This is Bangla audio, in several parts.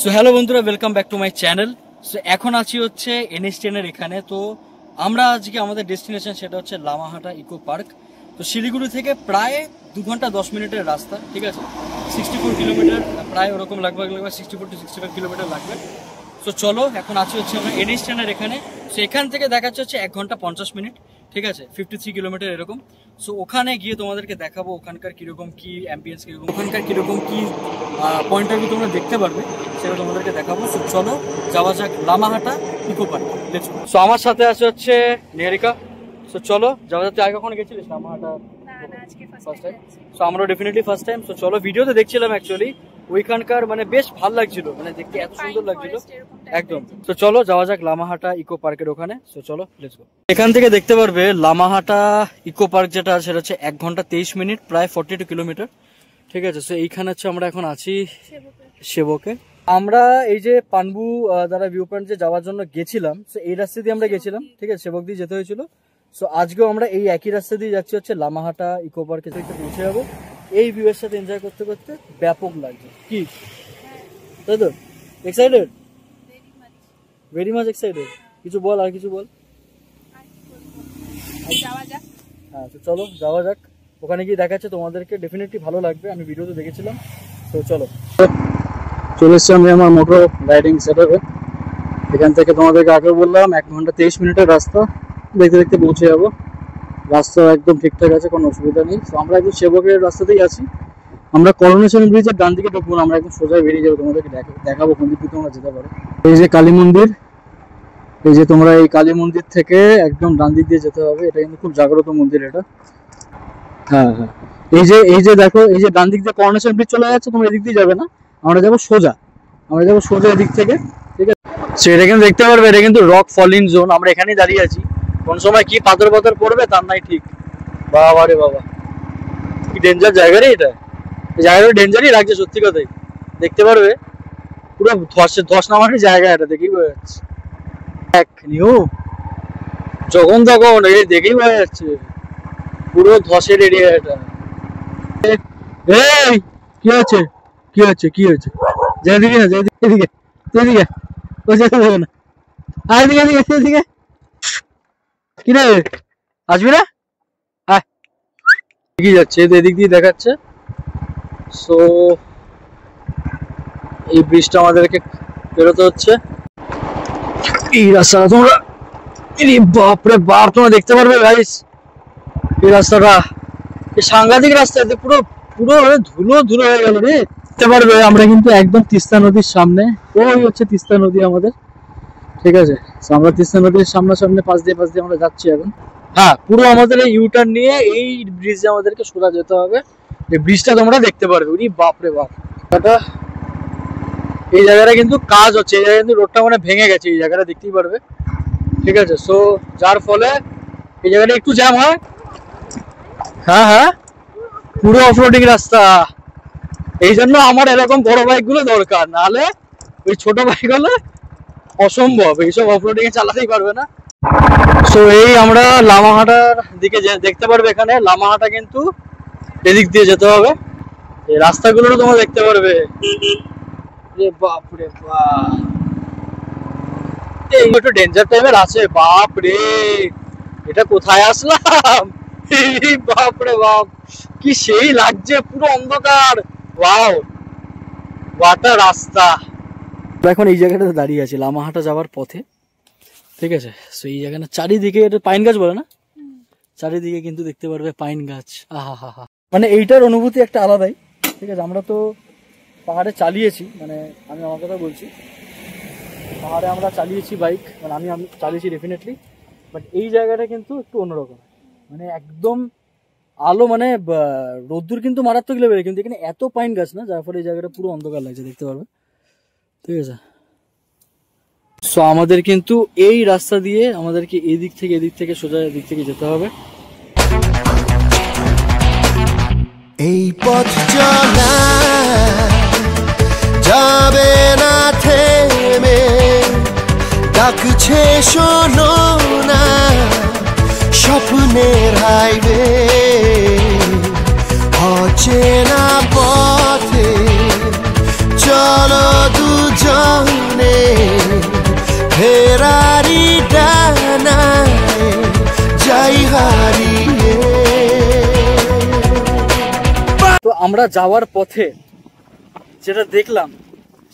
সো হ্যালো বন্ধুরা, welcome back to my channel. So এখন আছি হচ্ছে NH10 এর এখানে। তো আমরা আজকে আমাদের ডেস্টিনেশন সেটা হচ্ছে লামাহাটা ইকো পার্ক। তো শিলিগুড়ি থেকে প্রায় 2 ঘন্টা 10 মিনিটের রাস্তা, ঠিক আছে। 64 কিলোমিটার প্রায় ওরকম লাগবে 64 to 65 কিলোমিটার লাগবে। সো চলো, এখন আছি হচ্ছে আমরা NH10 এর এখানে। সো এখান থেকে দেখাচ্ছে হচ্ছে 1 ঘন্টা 50 মিনিট, ঠিক আছে, 53 কিলোমিটার এরকম। সো ওখানে গিয়ে তোমাদেরকে দেখাবো ওখানকার কিরকম কি অ্যাম্বিয়েন্স, কিরকম ওখানকার কিরকম কি পয়েন্ট অফ ভিউ তোমরা দেখতে পারবে, সেটা তোমাদেরকে দেখাবো। সো চলো যাওয়া যাক লামাহাটা ইকো পার্ক। সো আমার সাথে আছে হচ্ছে নিহারিকা। সো চলো যাওয়া যাক। আগে কখনো গেছিলিস লামাহাটা? First time. সো আমরাও ডেফিনেটলি ফার্স্ট টাইম। সো চলো, ভিডিওতে দেখছিলাম অ্যাকচুয়ালি ওইখানকার মানে বেশ ভালো লাগছিল, মানে দেখতে এত সুন্দর লাগছিল একদম। তো চলো যাওয়া যাক লামাহাটা ইকো পার্কের ওখানে। সো চলো লেটস গো। এখান থেকে দেখতে পারবে লামাহাটা ইকো পার্ক যেটা সেটা হচ্ছে 1 ঘন্টা 23 মিনিট, প্রায় 42 কিলোমিটার, ঠিক আছে। সো এইখানে হচ্ছে আমরা এখন আছি সেবকে। আমরা এই যে পানবু দ্বারা ভিউ পয়েন্ট যে যাওয়ার জন্য গেছিলাম, সো এই রাস্তা দিয়ে আমরা গেছিলাম, ঠিক আছে, সেবক দিয়ে যেতে হয়েছিল। সো আজকেও আমরা এই একই রাস্তা দিয়ে যাচ্ছি হচ্ছে লামাহাটা ইকো পার্কে পৌঁছে যাবো। এই ভিউয়ের সাথে এনজয় করতে করতে ব্যাপক লাগছে, কি তাই তো? Excited, very much excited. কিছু বল, আর কিছু বল। হ্যাঁ, তো চলো যাওয়া যাক। ওখানে গিয়ে দেখাচ্ছে তোমাদেরকে, ডেফিনেটলি ভালো লাগবে, আমি ভিডিওতে দেখেছিলাম। তো চলো, চলে এসছি আমি আমার মোটর রাইডিং সেটআপে। এখান থেকে তোমাদেরকে আগে বললাম 1 ঘন্টা 23 মিনিটের রাস্তা, দেখতে দেখতে পৌঁছে যাবো। রাস্তা একদম ঠিকঠাক আছে, কোনো অসুবিধা নেই। তো আমরা একদম সেবকের রাস্তাতেই আছি। আমরা করোনেশন ব্রিজের ডান দিকে ঢুকবো, আমরা একদম সোজা বেরিয়ে যাবো, তোমাদেরকে দেখাবো কোন দিক দিয়ে তোমরা যেতে পারো। এই যে কালী মন্দির, এই যে তোমরা এই কালী মন্দির থেকে একদম ডান দিক দিয়ে যেতে হবে। এটা কিন্তু খুব জাগ্রত মন্দির এটা। হ্যাঁ হ্যাঁ, এই যে দেখো, এই যে ডান দিক দিয়ে করোনেশন ব্রিজ চলে যাচ্ছে, তোমরা এদিক দিয়ে যাবে না, আমরা যাবো সোজা, এদিক থেকে, ঠিক আছে। সো এটা কিন্তু দেখতে পারবে, এটা কিন্তু রক ফলিং জোন। আমরা এখানেই দাঁড়িয়ে আছি, কোন সময় কি পাথর পড়বে তার নাই ঠিক। বাবা রে বাবা, কি ডেঞ্জার জায়গা রে এটা। এই জায়গাটা ডেঞ্জারই লাগছে সত্যি কথাই। দেখতে পারবে পুরো ধস নামার জায়গা, এটা দেখেই বোঝা যাচ্ছে। যখন তখন এই দেখেই বোঝা যাচ্ছে পুরো ধসের এরিয়া এটা। এই কি হচ্ছে, যেদিকে না যেদিকে ও যেতে দেবে না। এদিকে কি রে, আসবি না? এগিয়ে যাচ্ছে, এদিক দিয়ে দেখাচ্ছে। সো এই ব্রিজটা আমাদেরকে বেরোতে হচ্ছে। এই রাস্তাটা তোমরা, বাপরে বাপ, তোমরা দেখতে পারবে গাইস। এই রাস্তাটা সাংঘাতিক রাস্তা, পুরো ধুলো হয়ে গেল রে। দেখতে পারবে আমরা কিন্তু একদম তিস্তা নদীর সামনে। ওই হচ্ছে তিস্তা নদী আমাদের, ঠিক আছে। আমরা তিস্তা নদীর সামনে পাশ দিয়ে আমরা যাচ্ছি এখন। হ্যাঁ, পুরো আমাদের এই ইউটার্ন নিয়ে এই ব্রিজে আমাদেরকে সোজা যেতে হবে। এই ব্রিজটা তোমরা দেখতে পারবে। উনি বাপরে বাপ, এই জায়গাটা কিন্তু কাজ হচ্ছে, এই জায়গায় কিন্তু রোডটা মানে ভেঙে গেছে, এই জায়গাটা দেখতেই পারবে, ঠিক আছে। সো যার ফলে এই জায়গাটা একটু জ্যাম হয়। হ্যাঁ, পুরো অফরোডিং রাস্তা। এই জন্য আমার এরকম বড় বাইক গুলো দরকার, নাহলে ওই ছোট বাইক হলে অসম্ভব, এইসব অফরোডিং এ চালাতেই পারবে না। সো এই আমরা লামাহাটার দিকে দেখতে পারবে, এখানে লামাহাটা কিন্তু এদিক দিয়ে যেতে হবে। এই রাস্তাগুলো তোমরা দেখতে পারবে। বাপরে বাপ, এই একটু ডেঞ্জার টাইপের আছে। বাপরে, এটা কোথায় আসলাম? বাপরে বাপ, কি সেই লাগছে, পুরো অন্ধকার। ওয়াও, ওয়াটা রাস্তা। এখন এই জায়গাটাতে দাঁড়িয়ে আছি লামাহাটা যাওয়ার পথে, ঠিক আছে। সো এই জায়গাটা চারিদিকে, এটা পাইন গাছ বলে না, চারিদিকে কিন্তু দেখতে পারবে পাইন গাছ। আহা হা হা, মানে এইটার অনুভূতি একটা আলাদাই, ঠিক আছে। আমরা তো পাহাড়ে চালিয়েছি, মানে আমি আমার কথা বলছি, পাহাড়ে আমরা চালিয়েছি বাইক, মানে আমি চালিয়েছি ডেফিনেটলি। বাট এই জায়গাটা কিন্তু একটু অন্যরকম, মানে একদম আলো, মানে রোদ্দুর কিন্তু মারাত্মক লেভেলে, কিন্তু এখানে এত পাইন গাছ না, যার ফলে এই জায়গাটা পুরো অন্ধকার লাগছে, দেখতে পারবে, ঠিক আছে। সো আমাদের কিন্তু এই রাস্তা দিয়ে আমাদেরকে এদিক থেকে সোজা এদিক থেকে যেতে হবে। এই পথ চলা যাবে না থেমে, ডাকছে শোনো না স্বপ্নের হাইওয়ে, অচেনা পথে চলো দুজন আমরা যাওয়ার পথে যেটা দেখলাম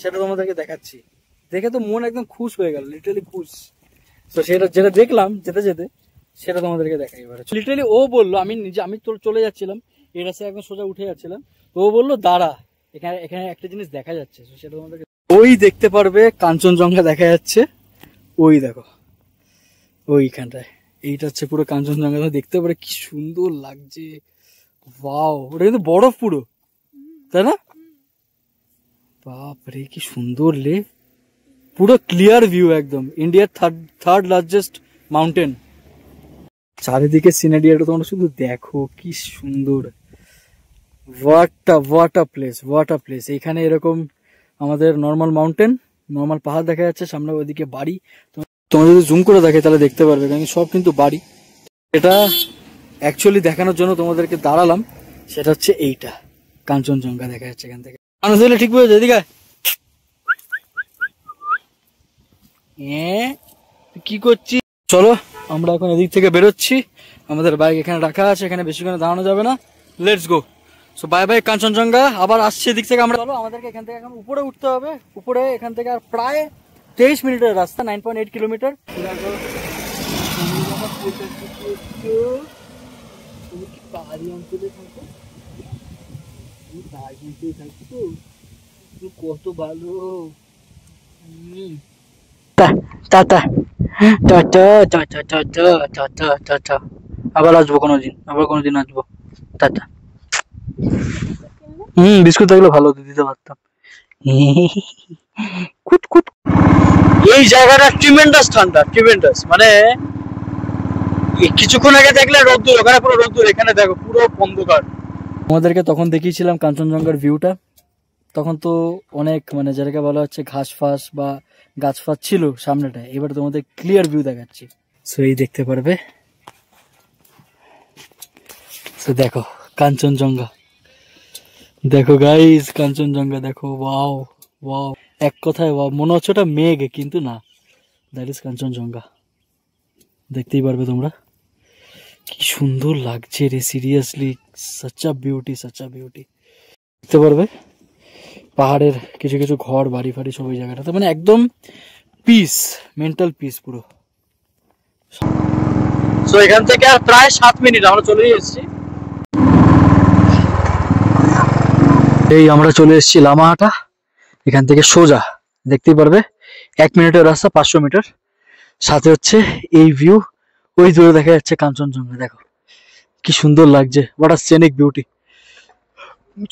সেটা তোমাদেরকে দেখাচ্ছি। দেখে তো মন একদম খুশ হয়ে গেল, লিটারালি খুশ। তো সেটা যেটা দেখলাম যেতে যেতে সেটা তোমাদেরকে দেখাই এবারে। লিটারালি ও বললো, আমি তো চলে যাচ্ছিলাম, এই রাস্তায় একদম সোজা উঠে যাচ্ছিলাম, তো ও বললো দাঁড়া, এখানে এখানে একটা জিনিস দেখা যাচ্ছে। সেটা তোমাদেরকে ওই দেখতে পারবে, কাঞ্চনজঙ্ঘা দেখা যাচ্ছে, ওই দেখো ওইখানটায়। এইটা হচ্ছে পুরো কাঞ্চনজঙ্ঘা, দেখতে পারে কি সুন্দর লাগছে। ওয়াও, ওটা কিন্তু বরফ পুরো, তাই না? বাপরে কি সুন্দর লে, পুরো ক্লিয়ার ভিউ একদম। ইন্ডিয়ার থার্ড লার্জেস্ট মাউন্টেন। চারিদিকে সিনারিটা তোমরা শুধু দেখো কি সুন্দর। What a place. এখানে এরকম আমাদের নর্মাল মাউন্টেন, নর্মাল পাহাড় দেখা যাচ্ছে, সামনে ওইদিকে বাড়ি। তোমরা যদি জুম করে দেখে তাহলে দেখতে পারবে, কারণ সব কিন্তু বাড়ি। এটা অ্যাকচুয়ালি দেখানোর জন্য তোমাদেরকে দাঁড়ালাম, সেটা হচ্ছে এইটা কাঞ্চনজঙ্ঘা দেখা যাচ্ছে এখান থেকে। মানুষ হলে ঠিক বুঝেছে, এদিকে কি করছি? চলো আমরা এখন এদিক থেকে বেরোচ্ছি, আমাদের বাইক এখানে রাখা আছে, এখানে বেশিক্ষণ দাঁড়ানো যাবে না। Let's go. So bye bye Kanchenjunga. আবার আসছে এদিক থেকে আমরা। চলো, আমাদেরকে এখান থেকে এখন উপরে উঠতে হবে। উপরে এখান থেকে আর প্রায় 23 মিনিটের রাস্তা, 9.8 কিলোমিটার। পাহাড়ি অঞ্চলে থাকো, কত ভালো। Tata tata tata tata tata tata. আবার আসবো কোনোদিন আসবো। টাটা। বিস্কুট থাকলে ভালো হতো, দিতে পারতাম। কুট কুট। এই জায়গাটা ট্রিমেন্ডাস ঠান্ডা, মানে কিছুক্ষণ আগে দেখলে রোদ্দুর, ওখানে পুরো রোদ্দুর, এখানে দেখো পুরো অন্ধকার। আমাদেরকে তখন দেখিয়েছিলাম কাঞ্চনজঙ্ঘার ভিউটা, তখন তো অনেক মানে যেটাকে বলা হচ্ছে ঘাস ফাঁস বা গাছ ফাঁস ছিল সামনেটায়। এবার তোমাদের ক্লিয়ার ভিউ দেখাচ্ছি। সো এই দেখতে পারবে, সো দেখো কাঞ্চনজঙ্ঘা, দেখো গাইস কাঞ্চনজঙ্ঘা দেখো। ওয়াও ওয়াও, এক কথায় ওয়াও। মনে হচ্ছে ওটা মেঘ, কিন্তু না, দ্যাট ইজ কাঞ্চনজঙ্ঘা। দেখতেই পারবে তোমরা কি সুন্দর লাগছে রে, সিরিয়াসলি সাচ আ বিউটি। দেখতে পারবে পাহাড়ের কিছু কিছু ঘর, বাড়ি ফাড়ি সব ওই জায়গাটাতে, মানে একদম পিস, মেন্টাল পিস পুরো। সো এখান থেকে আর প্রায় 7 মিনিট আমরা চলে এসেছি। এই আমরা চলে এসেছি লামাহাটা। এখান থেকে সোজা দেখতেই পারবে 1 মিনিটের রাস্তা, 500 মিটার। সাথে হচ্ছে এই ভিউ, ওই দূরে দেখা যাচ্ছে কাঞ্চনজঙ্ঘা। দেখো কি সুন্দর লাগছে, হোয়াট আ সিনিক বিউটি।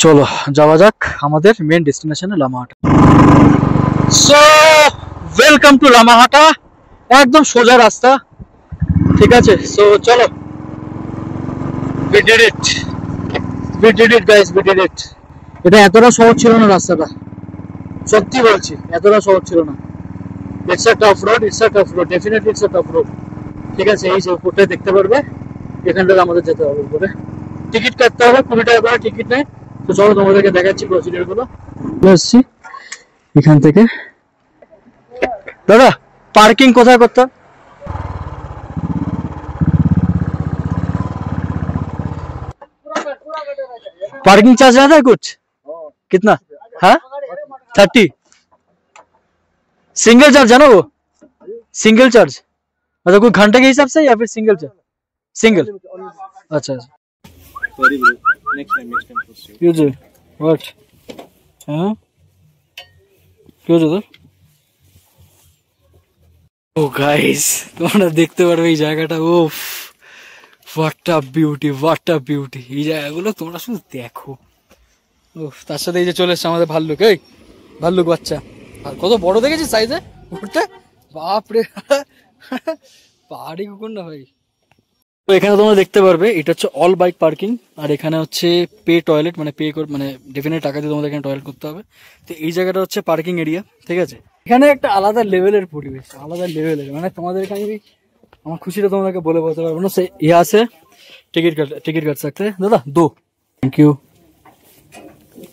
চলো যাওয়া যাক আমাদের মেন ডেস্টিনেশনে Lamahatta. So welcome to Lamahatta, একদম সোজা রাস্তা, ঠিক আছে। সো চলো, we did it guys, we did it. এটা এতটা সহজ ছিল না রাস্তাটা, সত্যি বলছি, এতটা সহজ ছিল না। It's a tough road, definitely it's a tough road. ঠিক আছে, এই যে উপরটা দেখতে পারবে, এখান থেকে আমাদের যেতে হবে উপরে। টিকিট কাটতে হবে, 20 টাকা করে টিকিট নেয়। তো চলো তোমাদেরকে দেখাচ্ছি প্রসিডিউর গুলো। আসছি এখান থেকে। দাদা পার্কিং কোথায় করতে? पार्किंग चार्ज रहता है कुछ? कितना? हाँ 30 सिंगल चार्ज है ना वो? सिंगल चार्ज मतलब कोई घंटे के हिसाब से या फिर सिंगल चार्ज? सिंगल। अच्छा Sorry bro, next time क्यों जी? व्हाट? हाँ क्यों जी? ও গাইস তোমরা দেখতে পারবে এই জায়গাটা, ওফ হোয়াট আ বিউটি। এই জায়গাগুলো তোমরা শুধু দেখো। ওফ, তার সাথে এই যে চলে এসছে আমাদের ভাল্লুক। এই ভাল্লুক বাচ্চা, আর কত বড় দেখেছিস সাইজে ওটা, বাপরে পাহাড়ি কুকুর না ভাই। তো এখানে তোমরা দেখতে পারবে এটা হচ্ছে অল বাইক পার্কিং, আর এখানে হচ্ছে পে টয়লেট, মানে মানে ডেফিনেট টাকা দিয়ে তোমাদের এখানে টয়লেট করতে হবে। তো এই জায়গাটা হচ্ছে পার্কিং এরিয়া, ঠিক আছে। এখানে একটা আলাদা লেভেলের পরিবেশ, আলাদা লেভেলের, মানে তোমাদেরকে আমি আমার খুশিটা তোমাদেরকে বলে বলতে পারবো না। সে ইয়ে আছে टिकट काट सकते हैं दादा, 2 थैंक यू।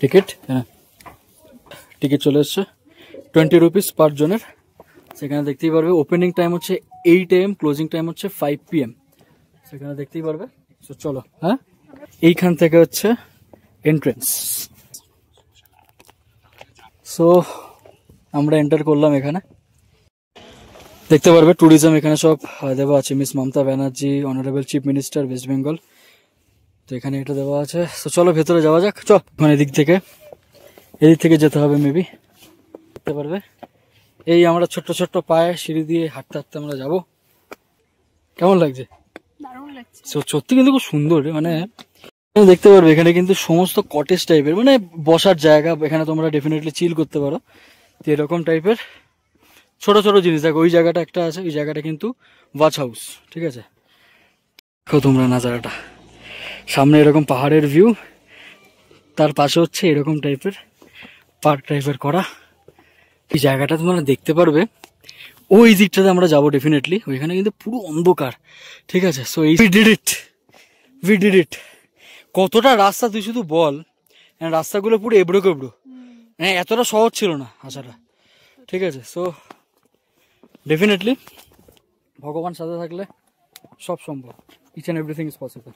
টিকিট, হ্যাঁ টিকিট চলে এসছে 20 রুপিস পার জনের। সেখানে দেখতেই পারবে ওপেনিং টাইম হচ্ছে 8 AM, ক্লোজিং টাইম হচ্ছে 5 PM। সেখানে দেখতেই পারবে। চলো, হ্যাঁ এইখান থেকে হচ্ছে এন্ট্রেন্স। সো আমরা এন্টার করলাম এখানে, দেখতে পারবে ট্যুরিজম এখানে সব দেওয়া আছে, miss Mamata Banerjee, honourable chief minister West Bengal, তো এখানে এটা দেওয়া আছে। তো চলো ভেতরে যাওয়া যাক, চল। এখন এদিক থেকে যেতে হবে মেবি, দেখতে পারবে এই আমরা ছোট্ট ছোট্ট পায়ে সিঁড়ি দিয়ে হাঁটতে হাঁটতে আমরা যাবো। কেমন লাগছে? সত্যি কিন্তু খুব সুন্দর, মানে দেখতে পারবে এখানে কিন্তু সমস্ত কটেজ টাইপের, মানে বসার জায়গা, এখানে তোমরা ডেফিনেটলি চিল করতে পারো। তো এরকম টাইপের ছোট ছোট জিনিস দেখো, ওই জায়গাটা একটা আছে, ওই জায়গাটা কিন্তু ওয়াচ হাউস, ঠিক আছে। দেখো তোমরা নাজারাটা, সামনে এরকম পাহাড়ের ভিউ, তার পাশে হচ্ছে এরকম টাইপের পার্ক টাইপের করা। এই জায়গাটা তোমরা দেখতে পারবে, ওই দিকটাতে আমরা যাবো ডেফিনেটলি, ওইখানে কিন্তু পুরো অন্ধকার, ঠিক আছে। সো এই উই ডিড ইট। কতটা রাস্তা তুই শুধু বল, রাস্তাগুলো পুরো এবড়ো কেবড়ো, হ্যাঁ এতটা সহজ ছিল না আসাটা, ঠিক আছে। সো ডেফিনেটলি ভগবান সাথে থাকলে সব সম্ভব, each and everything is possible.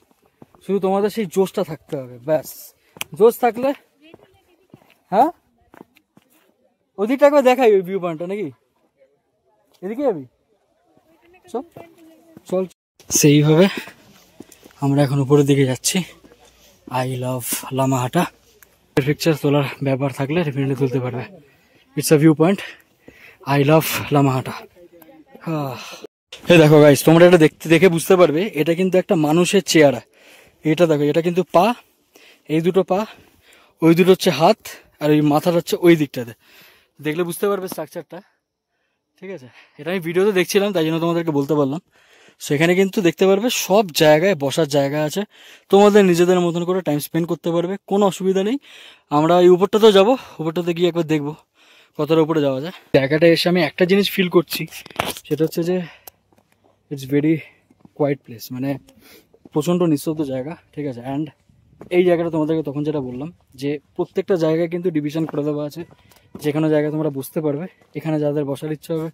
শুধু তোমাদের সেই জোশটা থাকতে হবে, ব্যাস। জোশ থাকলে, হ্যাঁ ওদিকটা একবার দেখাই, ওই ভিউ পয়েন্টটা নাকি, এদিকে যাবি, চল। সেইভাবে আমরা এখন উপরের দিকে যাচ্ছি। I love Lamahatta. পিকচার তোলার ব্যাপার থাকলে ডেফিনেটলি তুলতে পারবে। It's a view point, I love Lamahatta. এই দেখো গাইস, তোমরা এটা দেখে বুঝতে পারবে এটা কিন্তু একটা মানুষের চেহারা। এটা দেখো, এটা কিন্তু পা, এই দুটো পা, ওই দুটো হচ্ছে হাত, আর ওই মাথাটা হচ্ছে ওই দিকটাতে, দেখলে বুঝতে পারবে স্ট্রাকচারটা, ঠিক আছে। এটা আমি ভিডিওতে দেখছিলাম, তাই জন্য তোমাদেরকে বলতে পারলাম। সেখানে কিন্তু দেখতে পারবে সব জায়গায় বসার জায়গা আছে, তোমাদের নিজেদের মতন করে টাইম স্পেন্ড করতে পারবে, কোনো অসুবিধা নেই। আমরা এই উপরটাতেও যাবো, উপরটাতে গিয়ে একবার দেখবো কতটা উপরে যাওয়া যায়। জায়গাটা এসে আমি একটা জিনিস ফিল করছি, সেটা হচ্ছে যে ইটস ভেরি কোয়াইট প্লেস, মানে প্রচণ্ড নিঃশব্দ জায়গা, ঠিক আছে। অ্যান্ড এই জায়গাটা তোমাদেরকে তখন যেটা বললাম, যে প্রত্যেকটা জায়গায় কিন্তু ডিভিশন করে দেওয়া আছে, যেখানে জায়গায় তোমরা বুঝতে পারবে, এখানে যাদের বসার ইচ্ছা হবে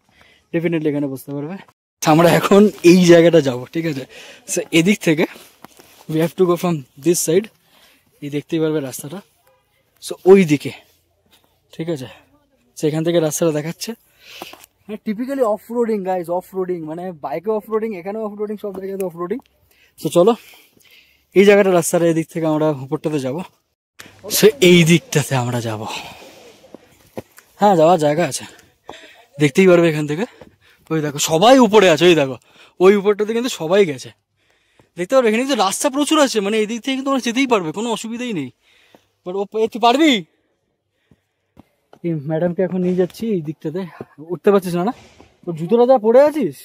ডেফিনেটলি এখানে বসতে পারবে। আমরা এখন এই জায়গাটা যাব, ঠিক আছে। সো এদিক থেকে we have to go from this side, এই দেখতেই পারবে রাস্তাটা, সো ওই দিকে, ঠিক আছে। সেখান থেকে রাস্তাটা দেখাচ্ছে, হ্যাঁ typically off roading guys, off roading, মানে বাইকে অফ রোডিং, এখানেও অফ রোডিং, সব জায়গাতে অফ রোডিং। সো চলো এই জায়গাটা রাস্তাটা, এই দিক থেকে আমরা উপরটাতে যাব। সো এই দিকটাতে আমরা যাব, হ্যাঁ যাওয়ার জায়গা আছে, দেখতেই পারবে এখান থেকে। ওই দেখো সবাই উপরে আছে, ওই দেখো ওই উপরটাতে কিন্তু সবাই গেছে, দেখতে পারবে। এখানে কিন্তু রাস্তা প্রচুর আছে, মানে এই দিক থেকে কিন্তু তোমরা যেতেই পারবে, কোনো অসুবিধাই নেই। বাট ও তুই পারবি? এই ম্যাডামকে এখন নিয়ে যাচ্ছি এই দিকটাতে, উঠতে পারছিস না, না তোর জুতোটা যা পরে আছিস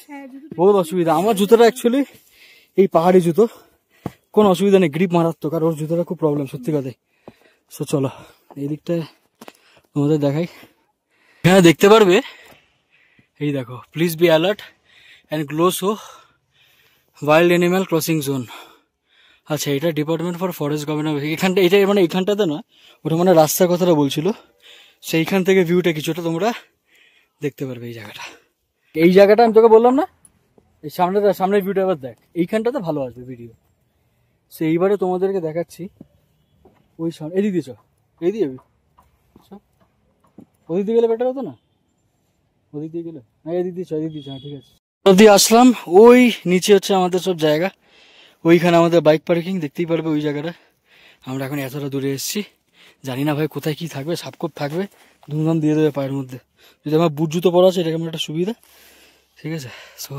বহুত অসুবিধা। আমার জুতোটা অ্যাকচুয়ালি এই পাহাড়ি জুতো, কোনো অসুবিধা নেই, গ্রিপ মারাত্মক, আর ওর জুতোটা খুব প্রবলেম সত্যি কথাই। সো চলো এই দিকটায় তোমাদের দেখাই, এখানে দেখতে পারবে, এই দেখো please be alert and close ও ওয়াইল্ড অ্যানিম্যাল ক্রসিং জোন। আচ্ছা, এটা ডিপার্টমেন্ট ফর ফরেস্ট গভর্নমেন্ট, এখানটা, এটা মানে এইখানটাতে নয়, ওটা মানে রাস্তার কথাটা বলছিল। সেইখান থেকে ভিউটা কিছুটা তোমরা দেখতে পারবে। এই জায়গাটা আমি তোকে বললাম না, এই সামনের ভিউটা এবার দেখ, এইখানটাতে ভালো আসবে ভিডিও। সো এইবারে তোমাদেরকে দেখাচ্ছি ওই সামনে, এদিক দিয়েছ, এই দিয়ে যাবি, ওদিক দিয়ে গেলে বেটার হতো না, ওদিক দিয়ে গেলে, হ্যাঁ এদিক দিয়েছ, হ্যাঁ ঠিক আছে। দিয়ে আসলাম, ওই নিচে হচ্ছে আমাদের সব জায়গা, ওইখানে আমাদের বাইক পার্কিং, দেখতেই পারবে ওই জায়গাটা। আমরা এখন এতটা দূরে এসেছি, জানি না ভাই কোথায় কি থাকবে, সাপকোপ থাকবে, ধুমধাম দিয়ে দেবে পায়ের মধ্যে। যদি আমার বুট জুতো পরা আছে, এটা কেমন একটা সুবিধা, ঠিক আছে। সো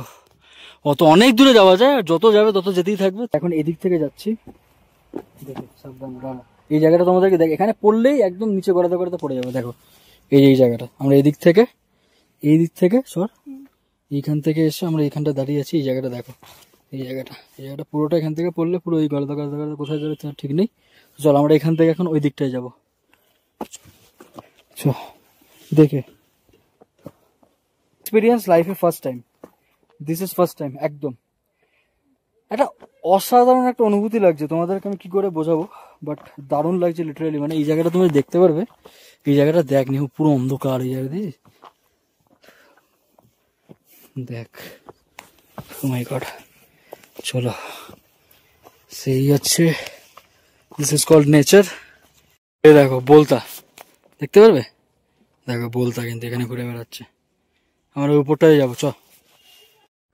অনেক দূরে যাওয়া যায়, আর যত যাবে তত যেতেই থাকবে। এখন এদিক থেকে যাচ্ছি, দেখো সাবধান, এই জায়গাটা তোমাদেরকে দেখ, এখানে পড়লেই একদম নিচে গড়াতে গড়াতে পড়ে যাবে। দেখো এই জায়গাটা, আমরা এই দিক থেকে সর, এইখান থেকে এসে আমরা এইখানটা দাঁড়িয়ে আছি, এই জায়গাটা দেখো, এই জায়গাটা পুরোটা এখান থেকে পড়লে পুরো ওই গড়াতে গড়াতে কোথায় যাবে তার ঠিক নেই। চল আমরা এখান থেকে এখন ওই দিকটায় যাবো। দেখে এক্সপিরিয়েন্স লাইফে first time, this is first time, একদম একটা অসাধারণ একটা অনুভূতি লাগছে, তোমাদেরকে আমি কি করে বোঝাবো, বাট দারুণ লাগছে লিটারালি। মানে এই জায়গাটা তুমি দেখতে পারবে, এই জায়গাটা দেখ নি, পুরো অন্ধকার এই জায়গা দিয়ে, দেখ, ও মাই গড। চলো সেই হচ্ছে, দিস ইজ কল্ড নেচার, এই দেখো বলতা, দেখতে পারবে? দেখো বলতা কিন্তু এখানে ঘুরে বেড়াচ্ছে। আমরা উপরটায় যাবো, চ।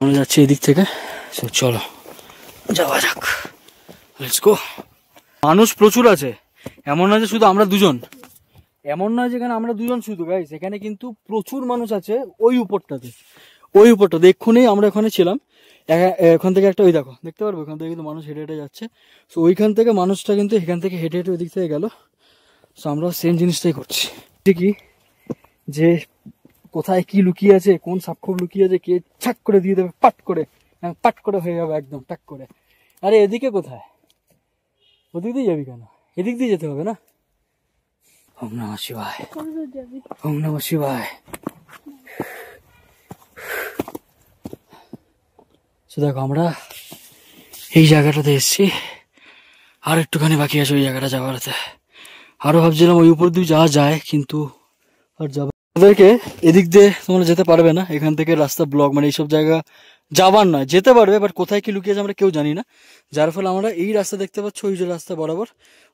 আমরা যাচ্ছি এদিক থেকে, চলো যাওয়া যাক, লেটস গো। মানুষ প্রচুর আছে, এমন নয় যে শুধু আমরা দুজন, এমন নয় যেখানে আমরা দুজন শুধু গাইস, এখানে কিন্তু প্রচুর মানুষ আছে। ওই উপরটাতে, ওই উপরটাতে এক্ষুনি আমরা ওখানে ছিলাম, এখান থেকে একটা ওই দেখো দেখতে পারবো, ওখান থেকে কিন্তু মানুষ হেঁটে হেঁটে যাচ্ছে। তো ওইখান থেকে মানুষটা কিন্তু এখান থেকে হেঁটে হেঁটে ওই দিক থেকে গেল। তো আমরাও সেম জিনিসটাই করছি, ঠিকই যে কোথায় কি লুকিয়ে আছে, কোন সাপখোপ লুকিয়ে আছে, কে ছাক করে দিয়ে দেবে, পাট করে হয়ে যাবে একদম টাক করে। আরে এদিকে কোথায়, ওদিক দিয়ে যাবি কেন? এদিক দিয়ে যেতে হবে না? ওম নমঃ শিবায়, ওম নমঃ শিবায়। দেখো আমরা এই জায়গাটাতে এসছি, আর একটুখানি বাকি আছে ওই জায়গাটা যাওয়ারতে। আরো ভাবছিলাম ওই উপর দিয়ে যাওয়া যায়, কিন্তু আর যাবো ওদেরকে এদিক দিয়ে তোমরা যেতে পারবে না, এখান থেকে রাস্তা ব্লক, মানে এইসব জায়গা যাবার নয়। যেতে পারবে বাট কোথায় কি লুকিয়েছে আমরা কেউ জানি না, যার ফলে আমরা এই রাস্তা দেখতে পাচ্ছ, ওই যে রাস্তা বরাবর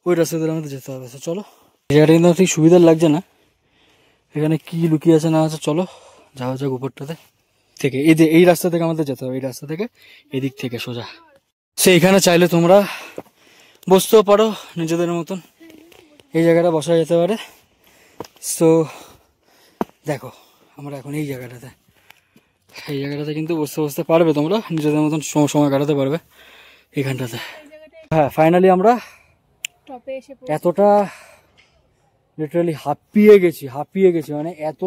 ওই রাস্তা ধরে আমাদের যেতে হবে। চলো, জায়গাটা কিন্তু ঠিক সুবিধার লাগছে না, এখানে কি লুকিয়ে আছে না আছে। চলো যাওয়া যাক উপরটাতে থেকে, এই রাস্তা থেকে আমাদের যেতে হবে, এই রাস্তা থেকে এদিক থেকে সোজা। সেইখানে চাইলে তোমরা বসতেও পারো নিজেদের মতন, এই জায়গাটা বসা যেতে পারে। সো দেখো আমরা এখন এই জায়গাটাতে কিন্তু বসতে পারবে তোমরা, নিজেদের মতন সময় কাটাতে পারবে এইখানটাতে। হ্যাঁ ফাইনালি আমরা এতটা লিটারালি হাঁপিয়ে গেছি, মানে এত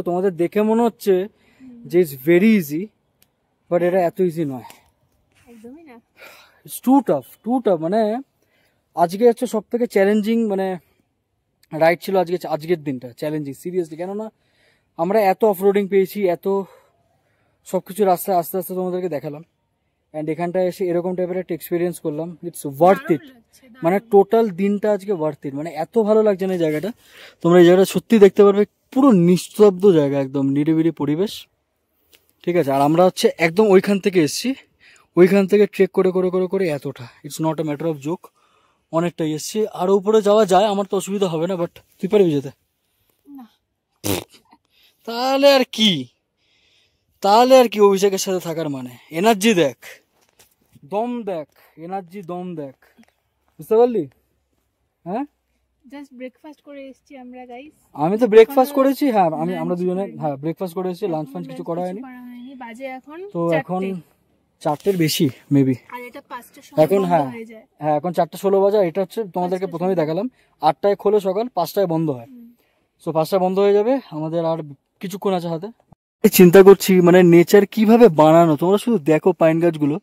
তোমাদের দেখে মনে হচ্ছে যে ইটস ভেরি ইজি, বাট এটা এত ইজি নয়, একদমই না। It's too tough. মানে আজকে হচ্ছে সব থেকে চ্যালেঞ্জিং মানে রাইড ছিল আজকের দিনটা চ্যালেঞ্জিং সিরিয়াসলি, কেননা আমরা এত অফরোডিং পেয়েছি, এত সবকিছু রাস্তায় আস্তে আস্তে তোমাদেরকে দেখালাম, অ্যান্ড এখানটায় এসে এরকম টাইপের একটা এক্সপিরিয়েন্স করলাম। ইটস ওয়ার্থ ইট, মানে টোটাল দিনটা আজকে ওয়ার্থ ইট, মানে এত ভালো লাগছে না এই জায়গাটা। তোমরা এই জায়গাটা সত্যি দেখতে পারবে, পুরো নিস্তব্ধ জায়গা, একদম নিরিবিলি পরিবেশ, ঠিক আছে। আর আমরা হচ্ছে একদম ওইখান থেকে এসছি, ওইখান থেকে ট্রেক করে করে করে করে এতটা, it's not a matter of joke, অনেকটাই এসছি। আরো উপরে যাওয়া যায়, আমার তো অসুবিধা হবে না, বাট তুই পারবি যেতে? তাহলে আর কি অভিষেকের সাথে থাকার মানে? এনার্জি দেখ, দম দেখ, দম দেখ, বুঝতে পারলি? হ্যাঁ জাস্ট ব্রেকফাস্ট করে এসেছি আমরা গাইস। আমি তো ব্রেকফাস্ট করেছি, হ্যাঁ আমরা দুজনে হ্যাঁ ব্রেকফাস্ট করে এসেছি, লাঞ্চ ফাঞ্চ কিছু করা হয়নি। বাজে এখন তো এখন 4টের বেশি মেবি, আর এটা 5টার সময় এখন বন্ধ হ্যাঁ হয়ে যায়। হ্যাঁ এখন 4:16 বাজে। এটা হচ্ছে তোমাদেরকে প্রথমেই দেখালাম, 8টায় খোলে সকাল, 5টায় বন্ধ হয়। সো 5টায় বন্ধ হয়ে যাবে, আমাদের আর কিছুক্ষণ আছে হাতে। চিন্তা করছি মানে নেচার কিভাবে বানানো, তোমরা শুধু দেখো পাইন গাছগুলো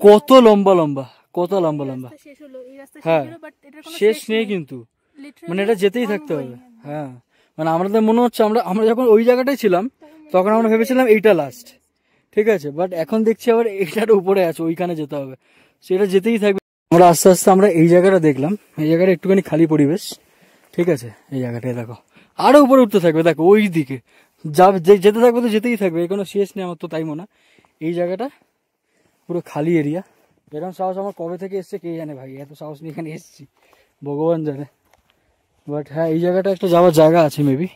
কত লম্বা লম্বা, রাস্তা শেষ হলো, এই রাস্তা শেষ হ্যাঁ হলো, বাট এটার কোনো শেষ নেই কিন্তু, মানে এটা যেতেই থাকতে হবে। হ্যাঁ মানে আমাদের মনে হচ্ছে আমরা যখন ওই জায়গাটায় ছিলাম তখন আমরা ভেবেছিলাম এইটা লাস্ট, ঠিক আছে, বাট এখন দেখছি আবার এইটার উপরে আছে, ওইখানে যেতে হবে, সেটা যেতেই থাকবে। আমরা আস্তে আস্তে আমরা এই জায়গাটা দেখলাম, এই জায়গাটা একটুখানি খালি পরিবেশ, ঠিক আছে। এই জায়গাটায় দেখো আরো উপরে উঠতে থাকবে, দেখো ওই দিকে যেতে থাকবে, তো যেতেই থাকবে, এই কোনো শেষ নেই, আমার তো তাই মনে হয়। এই জায়গাটা পুরো খালি এরিয়া, এরকম সাহস আমার কবে থেকে এসছে কে জানে ভাই, এত সাহস নিয়ে এখানে এসছি ভগবান জানে। বাট হ্যাঁ এই জায়গাটা একটা যাওয়ার জায়গা আছে মেবি।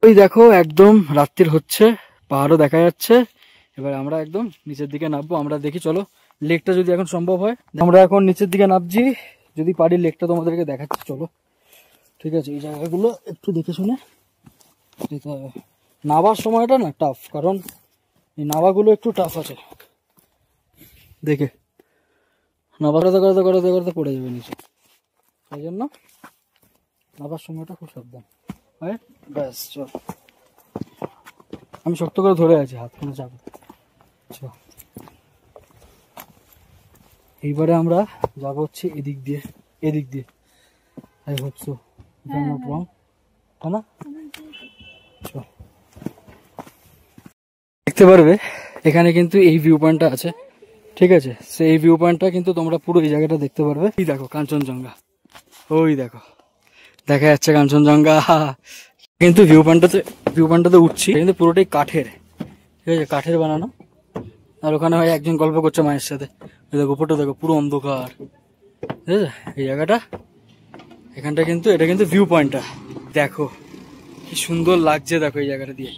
ওই দেখো একদম রাত্রির হচ্ছে, পাহাড়ও দেখা যাচ্ছে। এবার আমরা একদম নিচের দিকে নামবো, আমরা দেখি চলো লেকটা যদি এখন সম্ভব হয়। আমরা এখন নিচের দিকে নামছি, যদি পারি লেকটা তোমাদেরকে দেখাচ্ছি, চলো ঠিক আছে। এই জায়গাগুলো একটু দেখে শুনে যেতে হবে। নামার সময়টা না টাফ, কারণ এই নামাগুলো একটু টাফ আছে, দেখে নামা করতে করতে করতে করতে পড়ে যাবে নিচে, তাই জন্য নামার সময়টা খুব সাবধান। ব্যাস চল, আমি শক্ত করে ধরে আছি, হাত কোনো চাপ। এইবারে আমরা যাবো হচ্ছে এদিক দিয়ে I hope so, not wrong, তাই না? দেখতে পারবে এখানে কিন্তু এই ভিউ পয়েন্টটা আছে, ঠিক আছে। সেই ভিউ পয়েন্টটা কিন্তু তোমরা পুরো এই জায়গাটা দেখতে পারবে। এই দেখো কাঞ্চনজঙ্ঘা, ওই দেখো দেখা যাচ্ছে কাঞ্চনজঙ্ঘা। কিন্তু ভিউ পয়েন্টটাতে উঠছি, কিন্তু পুরোটাই কাঠের, ঠিক আছে, কাঠের বানানো। আর ওখানে হয় একজন গল্প করছে মায়ের সাথে, দেখো উপরটা দেখো পুরো অন্ধকার, ঠিক আছে। এই এখানটা কিন্তু এটা কিন্তু ভিউ পয়েন্টটা দেখো কি সুন্দর লাগছে দেখো এই জায়গাটা দিয়ে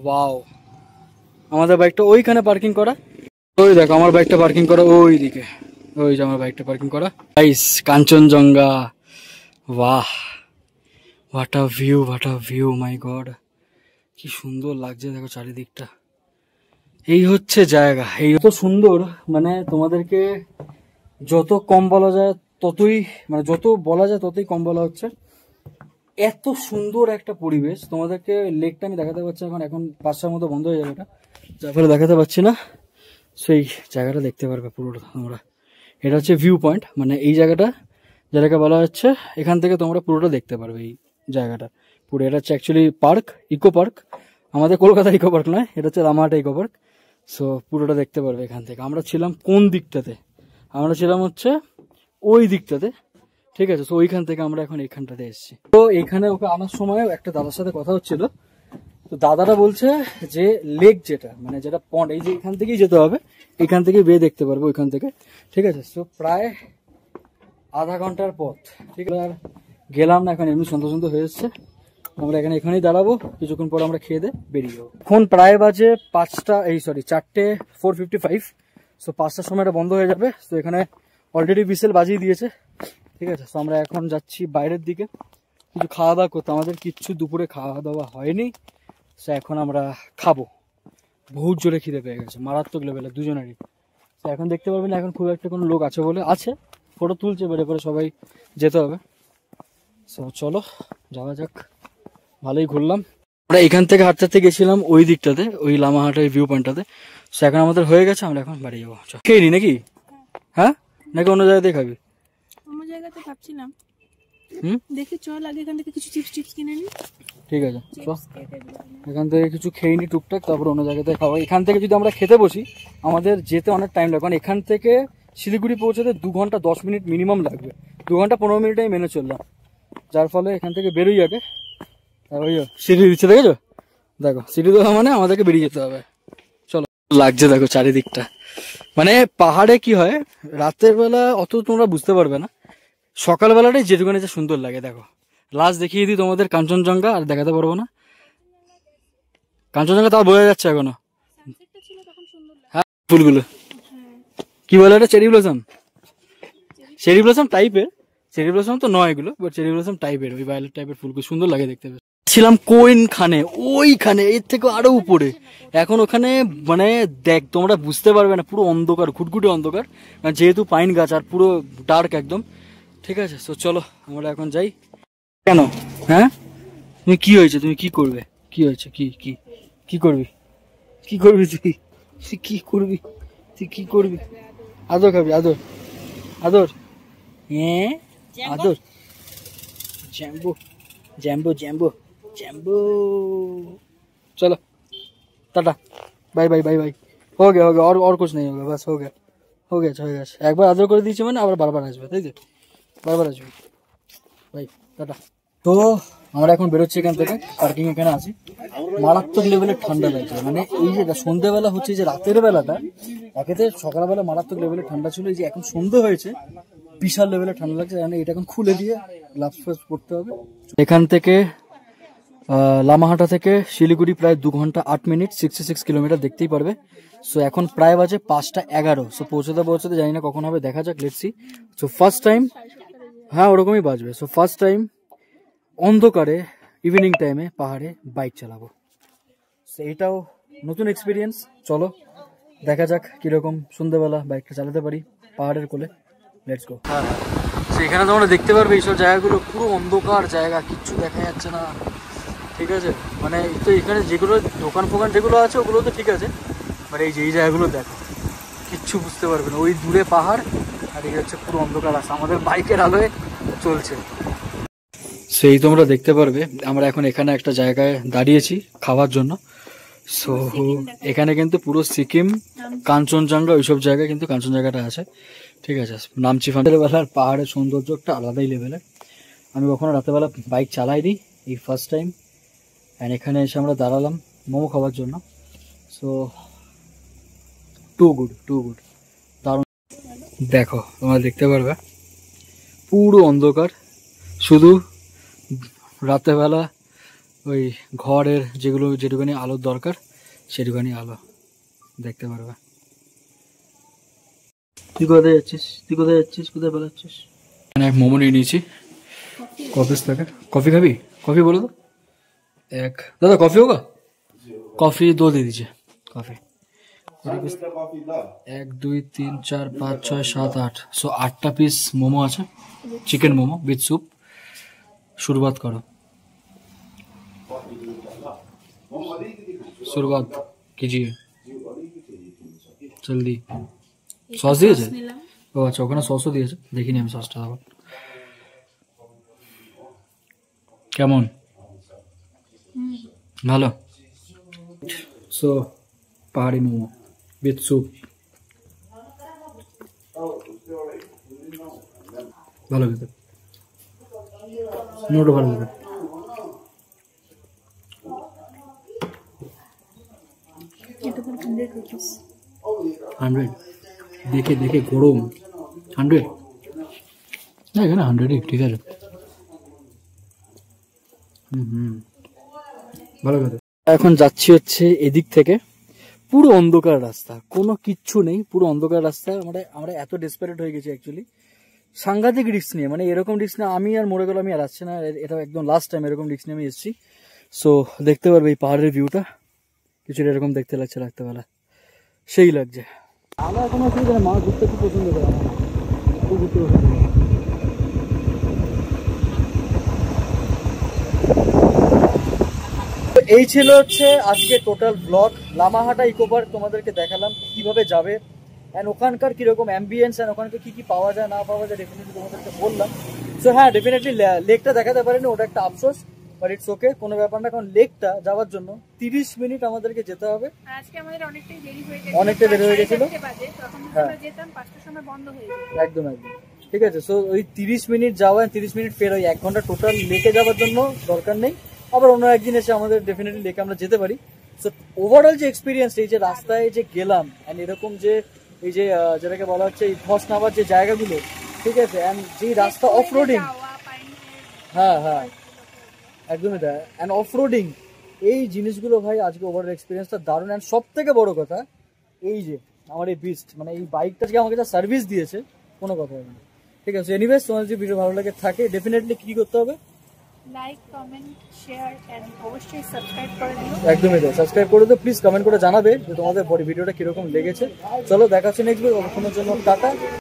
ওয়াও আমাদের বাইকটা ওইখানে পার্কিং করা ওই দেখো আমার বাইকটা পার্কিং করা ওই দিকে ওই যে আমার বাইকটা পার্কিং করা গাইস কাঞ্চনজঙ্ঘা বাহ what a view my god কি সুন্দর লাগছে দেখো চারিদিকটা এই হচ্ছে জায়গা এই তো সুন্দর মানে তোমাদেরকে যত কম বলা যায় ততই মানে যত বলা যায় ততই কম বলা হচ্ছে এত সুন্দর একটা পরিবেশ তোমাদেরকে লেকটা আমি দেখাতে পারছি এখন 5টার মতো বন্ধ হয়ে যাবে এটা যার ফলে দেখাতে পারছি না সেই জায়গাটা দেখতে পারবে পুরোটা তোমরা এটা হচ্ছে ভিউ পয়েন্ট মানে এই জায়গাটা যেটাকে বলা হচ্ছে এখান থেকে তোমরা পুরোটা দেখতে পারবে এই জায়গাটা পুরো এটা হচ্ছে অ্যাকচুয়ালি পার্ক ইকো পার্ক আমাদের কলকাতার ইকো পার্ক নয় এটা হচ্ছে রামাহাটা ইকো পার্ক সো পুরোটা দেখতে পারবে এখান থেকে আমরা ছিলাম কোন দিকটাতে আমরা ছিলাম হচ্ছে ওই দিকটাতে ঠিক আছে তো ওইখান থেকে আমরা এখন এইখানটাতে এসেছি তো এইখানে ওকে আনার সময় একটা দাদার সাথে কথা হচ্ছিল তো দাদারা বলছে যে লেক যেটা মানে যেটা পন্ড এই যে এখান থেকেই যেতে হবে এখান থেকে বেয়ে দেখতে পারবো ওইখান থেকে ঠিক আছে তো প্রায় আধা ঘন্টার পথ ঠিক আছে আর গেলাম না এখন এমনি সন্ধ্যা হয়ে এসছে আমরা এখানেই দাঁড়াবো কিছুক্ষণ পর আমরা খেয়ে দিয়ে বেরিয়ে যাবো এখন প্রায় বাজে 4:55 সো 5টার সময় এটা বন্ধ হয়ে যাবে তো এখানে অলরেডি বিসেল বাজিয়ে দিয়েছে ঠিক আছে তো আমরা এখন যাচ্ছি বাইরের দিকে কিছু খাওয়া দাওয়া করতে আমাদের কিচ্ছু দুপুরে খাওয়া দাওয়া হয়নি সো এখন আমরা খাবো বহুত জোরে খিদে পেয়ে গেছে মারাত্মক লেভেলে দুজনেরই তো এখন দেখতে পারবেন এখন খুব একটা কোনো লোক আছে বলে আছে ফটো তুলছে বেড়ে পরে সবাই যেতে হবে সো চলো যাওয়া যাক ভালোই ঘুরলাম আমরা এখান থেকে হাঁটতে গেছিলাম ওই দিকটাতে ওই লামাহাটা ভিউ পয়েন্টটাতে সো এখন আমাদের হয়ে গেছে আমরা এখন বাড়ি যাবো খেয়ে নি নাকি হ্যাঁ নাকি অন্য জায়গাতেই খাবি অন্য জায়গাতে ভাবছিলাম দেখি চল আগে এখান থেকে কিছু চিপস কিনে নি ঠিক আছে চল এখান থেকে কিছু খেয়ে নি টুকটাক তারপর অন্য জায়গাতে খাওয়া এখান থেকে যদি আমরা খেতে বসি আমাদের যেতে অনেক টাইম লাগবে কারণ এখান থেকে শিলিগুড়ি পৌঁছাতে 2 ঘন্টা 10 মিনিট মিনিমাম লাগবে 2 ঘন্টা 15 মিনিটে মেনে চললাম যার ফলে এখান থেকে বেরোই আগে ওই সিঁড়ি দিচ্ছে দেখেছো দেখো সিঁড়ি দেওয়া মানে আমাদেরকে বেরিয়ে যেতে হবে চলো লাগছে দেখো চারিদিকটা মানে পাহাড়ে কি হয় রাতের বেলা অত তোমরা বুঝতে পারবে না সকালবেলাটাই যেটুকুনি যে সুন্দর লাগে দেখো লাস্ট দেখিয়ে দিই তোমাদের কাঞ্চনজঙ্ঘা আর দেখাতে পারবো না কাঞ্চনজঙ্ঘা তাও বোঝা যাচ্ছে এখনো হ্যাঁ ফুলগুলো কি বলে এটা চেরি ব্লসম টাইপের চেরি ব্লসম তো নয় এগুলো বাট চেরি ব্লসম টাইপের ওই ভায়োলেট টাইপের ফুলগুলো সুন্দর লাগে দেখতে ছিলাম কোইনখানে ওইখানে এর থেকে আরো উপরে এখন ওখানে মানে দেখ তোমরা বুঝতে পারবে না পুরো অন্ধকার ঘুটঘুটে অন্ধকার যেহেতু পাইন গাছ আর পুরো ডার্ক একদম ঠিক আছে তো চলো আমরা এখন যাই কেন হ্যাঁ তুমি কি হয়েছে তুমি কি করবে কি হয়েছে কি কি কি করবি কি করবি তুই তুই কি করবি তুই কি করবি আদর খাবি আদর আদর হ্যাঁ আদর জ্যাম্বো জ্যাম্বো জ্যাম্বো জ্যাম্বো चलो tata bye bye bye bye हो गया और कुछ नहीं होगा बस हो गया एक बार आदर করে দিয়েছি মানে আবার বারবার আসবে তাই তো বারবার আসবে বাই টাটা তো আমরা এখন বেরোচ্ছি এখান থেকে পার্কিং এখানে আছি মারাত্মক লেভেলের ঠান্ডা লাগছে মানে এই যে সন্ধ্যাবেলা হচ্ছে যে রাতের বেলাটা একেতে সকালবেলা মারাত্মক লেভেলের ঠান্ডা ছিল এই যে এখন সন্ধ্যা হয়েছে বিশাল লেভেলের ঠান্ডা লাগছে মানে এটা এখন খুলে দিয়ে গ্লাভস ফাস পরতে হবে এখান থেকে লামাহাটা থেকে শিলিগুড়ি প্রায় 2 ঘন্টা 8 মিনিট 66 কিলোমিটার দেখতেই পারবে সো এখন প্রায় বাজে 5:11 সো পৌঁছতে জানি না কখন হবে দেখা যাক let's see so first time হ্যাঁ ওরকমই বাজবে সো ফার্স্ট টাইম অন্ধকারে ইভিনিং টাইমে পাহাড়ে বাইক চালাবো সো এটাও নতুন এক্সপিরিয়েন্স চলো দেখা যাক কিরকম সন্ধ্যাবেলা বাইকটা চালাতে পারি পাহাড়ের কোলে লেটস গো হ্যাঁ সেখানে তোমরা দেখতে পারবে এইসব জায়গাগুলো পুরো অন্ধকার জায়গা কিচ্ছু দেখা যাচ্ছে না ঠিক আছে মানে তো এখানে যেগুলো দোকান ফোকান যেগুলো আছে ওগুলো তো ঠিক আছে বাট এই যে এই জায়গাগুলো দেখো কিচ্ছু বুঝতে পারবে না ওই দূরে পাহাড় আর এই হচ্ছে পুরো অন্ধকার রাস্তা আমাদের বাইকের আলোয় চলছে সেই তোমরা দেখতে পারবে আমরা এখন এখানে একটা জায়গায় দাঁড়িয়েছি খাওয়ার জন্য সো এখানে কিন্তু পুরো সিকিম কাঞ্চনজঙ্ঘা ওইসব জায়গায় কিন্তু কাঞ্চনজঙ্ঘাটা আছে ঠিক আছে নামচি ফান্ডের বেলার পাহাড়ের সৌন্দর্য একটা আলাদাই লেভেলের আমি কখনো রাতেরবেলা বাইক চালাইনি এই ফার্স্ট টাইম অ্যান্ড এখানে এসে আমরা দাঁড়ালাম মোমো খাওয়ার জন্য সো টু গুড দারুণ দেখো তোমরা দেখতে পারবে পুরো অন্ধকার শুধু রাতেরবেলা ওই ঘরের যেটুখানি আলোর দরকার সেটুখানি আলো দেখতে পারবে। তুই কোথায় যাচ্ছিস কোথায় বেড়াচ্ছিস? এখানে এক মোমো নিয়ে নিয়েছি কফিস থেকে। कॉफी खाबी? कॉफी बोलो तो। एक दादा कॉफी होगा? कॉफी 2 दे दीजिए। कॉफी 1 2 3 4 5 6 7 8 सो 8टा पीस मोमो আছে, चिकेन मोमो विथ सूप। शुरुआत करो, शुरुआत कीजिए जल्दी। সস দিয়েছে? ও আচ্ছা, ওখানে সসও দিয়েছে, দেখিনি আমি সসটা। আবার কেমন? ভালো। সো পাহাড়ি মোমো উইথ স্যুপ, ভালো খেতে, নোটও ভালো খেতে। হান্ড্রেড দেখে দেখে গরম। 100 না, এখানে 100ই ঠিক আছে। ভালো কথা। এখন যাচ্ছি হচ্ছে এদিক থেকে, পুরো অন্ধকার রাস্তা, কোনো কিচ্ছু নেই, পুরো অন্ধকার রাস্তা। আমরা এত ডেসপারেট হয়ে গেছি অ্যাকচুয়ালি, সাংঘাতিক রিস্ক নিয়ে, মানে এরকম রিস্ক না আমি আর মরে গেল আমি আর আসছি না, এটা একদম লাস্ট টাইম এরকম রিস্ক নিয়ে আমি এসেছি। সো দেখতে পারবে এই পাহাড়ের ভিউটা কিছুটা এরকম দেখতে লাগছে রাত্রেবেলা, সেই লাগছে। আমরা এখন অসুবিধা নেই, মা ঘুরতে খুব পছন্দ করে, আমার খুব ঘুরতে পছন্দ করে। এই ছিল হচ্ছে আজকে total blog. Lamahatta eco park তোমাদেরকে দেখালাম কিভাবে যাবে, অ্যান্ড ওখানকার কিরকম অ্যাম্বিয়েন্স, অ্যান্ড ওখানকে কি কি পাওয়া যায় না পাওয়া যায় ডেফিনেটলি তোমাদেরকে বললাম। সো হ্যাঁ, ডেফিনেটলি লেকটা দেখাতে পারিনি, ওটা একটা আফসোস, বাট ইটস ওকে, কোনো ব্যাপার না। কারণ লেকটা যাওয়ার জন্য 30 মিনিট আমাদেরকে যেতে হবে। আজকে আমাদের অনেকটাই দেরি হয়ে গেছিল। হ্যাঁ, যেতাম 5টার সময় বন্ধ হয়ে যেত। একদম একদম ঠিক আছে। সো ওই 30 মিনিট যাওয়া, 30 মিনিট ফের, ওই 1 ঘন্টা টোটাল লেকে যাওয়ার জন্য দরকার নেই। আবার অন্য একদিন এসে আমাদের ডেফিনেটলি লেকে আমরা যেতে পারি। সো ওভারঅল যে এক্সপিরিয়েন্স, এই যে রাস্তায় যে গেলাম, অ্যান্ড এরকম যে এই যে যেটাকে বলা হচ্ছে এই ধস নামার যে জায়গাগুলো, ঠিক আছে, অ্যান্ড যে রাস্তা অফ রোডিং, হ্যাঁ হ্যাঁ একদমই তাই, অ্যান্ড অফ রোডিং, এই জিনিসগুলো ভাই আজকে ওভারঅল এক্সপিরিয়েন্সটা দারুণ। অ্যান্ড সব থেকে বড় কথা এই যে আমার এই বিস্ট, মানে এই বাইকটা যে আমাকে যা সার্ভিস দিয়েছে, কোনো কথা হবে না। ঠিক আছে, এনিওয়েজ তোমার যদি ভিডিও ভালো লাগে থাকে ডেফিনেটলি কি করতে হবে? লাইক, কমেন্ট, শেয়ার এন্ড অবশ্যই সাবস্ক্রাইব করে দিও। একদমই তাই, সাবস্ক্রাইব করে দিও প্লিজ। কমেন্ট করে জানাবে যে তোমাদের ভিডিওটা কিরকম লেগেছে। চলো দেখা হচ্ছে নেক্সট ভিডিও, ততক্ষণের জন্য টাটা।